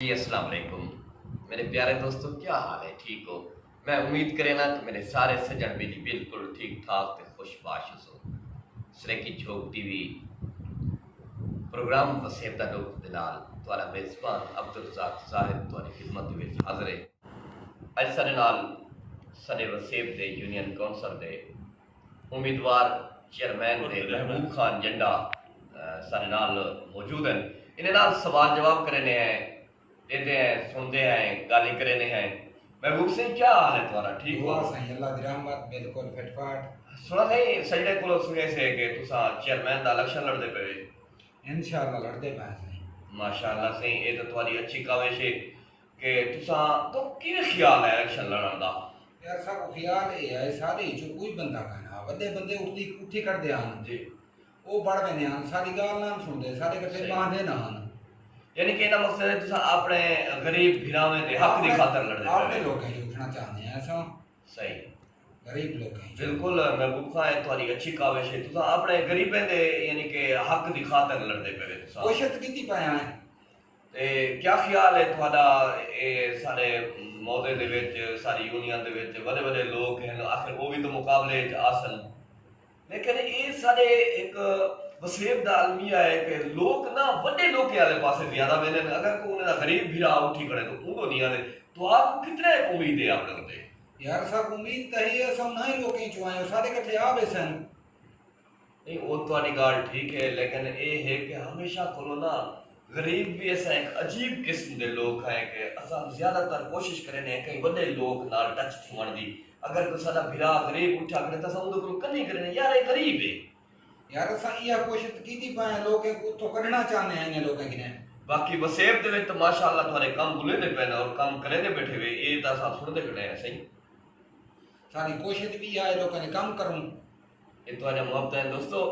जी अस्सलाम वालेकुम मेरे प्यारे दोस्तों, क्या हाल है? ठीक हो? मैं उम्मीद करे ना कि मेरे सारे सज्जन भी बिल्कुल ठीक ठाक ते खुशबाश हो। सरेकी झोंक टीवी प्रोग्राम वसेब दा दुख दे नाल तुहाडा मेज़बान अब्दुल रज़ाक ज़ाहिद तुहाडी खिदमत दे विच हाज़र है। अज साडे नाल साडे वसेब दे यूनियन कौंसल दे उम्मीदवार चेयरमैन दे महबूब खान जंडा साडे नाल मौजूद हैं। इन्हें नाल सवाल जवाब करने हैं, देते हैं, सुनते हैं, गाली करने हैं। महबूब सिंह, क्या हाल है तुम्हारा? ठीक हो? सही अल्लाह दी रहमत, बिल्कुल फिटफाट। सुना नहीं सजदे को सुने से कि तुसा चेयरमैन दा इलेक्शन लड़दे पे? इंशाअल्लाह लड़दे पे सही। माशाअल्लाह सही, ये तो तुम्हारी अच्छी काविश है कि तुसा तो की ख्याल है इलेक्शन लड़न दा? यार सब ख्याल है सारे जो कोई बंदा कहना वड्डे बंदे उठी कर दे आन जी, वो बड़ बने आन सारी गाल ना सुनदे सारे कट्ठे बांधे ना आन। यानी कि ना मकसद है तुसा अपने गरीब भिरावे दे हक दी खातर लड़दे आपने पे? लोग कहीं उठना चाहते हैं ऐसा सही, गरीब लोग कहीं बिल्कुल महबूब खान, है तुम्हारी अच्छी काविश है। तुसा अपने गरीबें दे यानी कि हक दी खातर लड़दे पे तुसा। कोशिश कीती पाया है। ते क्या ख्याल है तुहाडा सारे मौदे दे विच सारी यूनियन दे विच बड़े बड़े लोग हैं, आखिर वो भी तो मुकाबले च आसन, लेकिन ये सारे एक वसेब दा अलमिया है कि लोग ना वड्डे लोकें वाले पासे ज्यादा वेंदे ने। अगर कोई उन्हें गरीब भीरा उठी खड़े तो उनको नहीं आते। तो आप कितने उम्मीद है अपने होते? यार सब उम्मीद तो है सब ना ही लोग कहीं चुआए सारे कट्ठे आ बेसन। नहीं, वो तुम्हारी गाल ठीक है, लेकिन ये है कि हमेशा को ना गरीब भी ऐसा एक अजीब किस्म के लोग हैं कि असा ज्यादातर कोशिश करें कई बड़े लोग नाल टच थोण दी। अगर कोई साडा भिरा गरीब उठा करे तो उनको कोई कन्नी करे यार ये गरीब है। यार असा यह कोशिश कीती पाए लोग को कढना चाहते हैं इन लोगों की ने। बाकी वसेब दे विच तो माशाअल्लाह तुम्हारे काम बुले दे पैन और काम करे दे बैठे हुए ये तो असा सुनते खड़े हैं। सही, सारी कोशिश भी है लोगों ने काम करूं। ये तुम्हारे मोहब्बत है दोस्तों।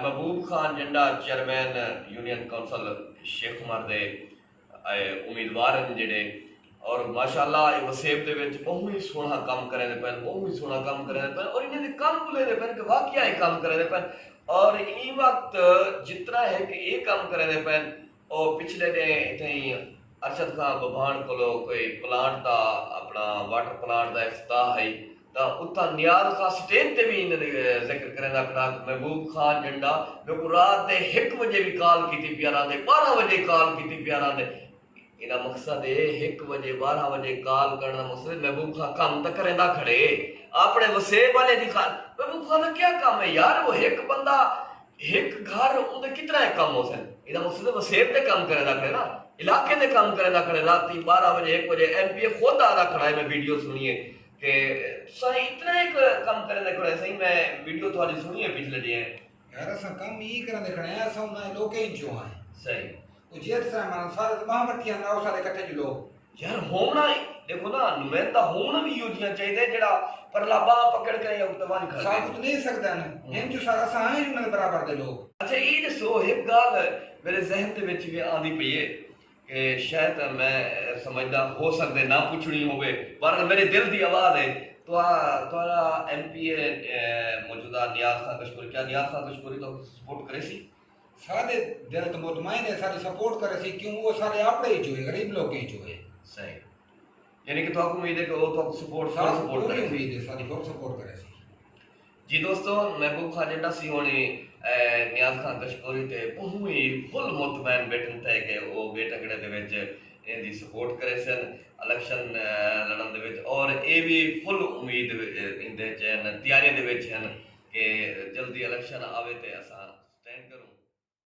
महबूब खान जंडा chairman union council Sheikh Umar दे उम्मीदवार हैं जेडे, और माशाअल्लाह ये वसेब दे विच बहुत ही सोहना काम करे दे पैन, बहुत ही सोहना काम करे दे पैन, और इन्हें काम बुले दे पैन कि वाकई ये काम करे दे पैन। और ई वक्त जितना है कि ये काम करे दे पैन, और पिछले डे इतनी अरशद खान बभान को कोई प्लांट दा अपना वाटर प्लांट दा इफ्तिताह है तो उतना नियाज खान स्टेज ते भी जिक्र करेंदा खड़ा। महबूब खान जंडा मेरे को रात दे 1 बजे भी कॉल की प्यारा दे, 12 बजे कॉल की प्यारा दे। इना मकसद है 1 बजे 12 बजे कॉल करना मकसद महबूब खान काम तो करेंदा खड़े अपने वसेब वाले दी खान। महबूब खान का क्या काम है यार? वो एक बंदा एक घर उनके कितना है काम हो सन, इना मकसद वसेब दे काम करेंदा खड़े ना, इलाके दे काम करेंदा खड़े। रात 12 बजे 1 बजे एमपी खुद आदा खड़ा है, मैं वीडियो सुनिए कि सही इतना एक काम करने को सही। मैं वीडियो तुम्हारी सुनी है पिछले डे। यार असा काम ही करने खड़े हैं सब ना लोग ही जो हैं सही, वो जेठ से मान सारे महावती हैं ना सारे इकट्ठे जो लोग यार होना देखो ना नुमाइंदा होना भी योजना चाहिए जेड़ा परला बाह पकड़ के या उतवान खड़ा साबुत नहीं सकदा ने इन जो सारा सा है जो बराबर दे लोग। अच्छा ये दसो एक गाल मेरे जहन दे विच भी आंदी पई है कि शायद मैं समझदा हो सकदे ना पूछनी होवे, पर मेरे दिल दी आवाज है तो तोरा एमपी मौजूदा नियाज खान कशमीरी, क्या नियाज खान कशमीरी तो सपोर्ट करे सी? सारे दिल तो मुतमईन है सारे सपोर्ट करे सी क्यों वो सारे आपड़े ही जो है गरीब लोग ही जो है। सही, यानी कि तो उम्मीद है कि वो तो सपोर्ट पूरी करे। उम्मीद है सारी लोग सपोर्ट करे सी। जी दोस्तों, महबूब खान जंडा सी होनी नियाज खान कशमीरी ते बहुत ही फुल मुतमैन बैठन थे कि वो बेटकड़े दे विच इनदी सपोर्ट करे सन इलेक्शन लड़न दे विच, और ये भी फुल उम्मीद इंदे च तैयारियां दे विच हैं कि जल्दी इलेक्शन आवे ते असां स्टैंड करूं।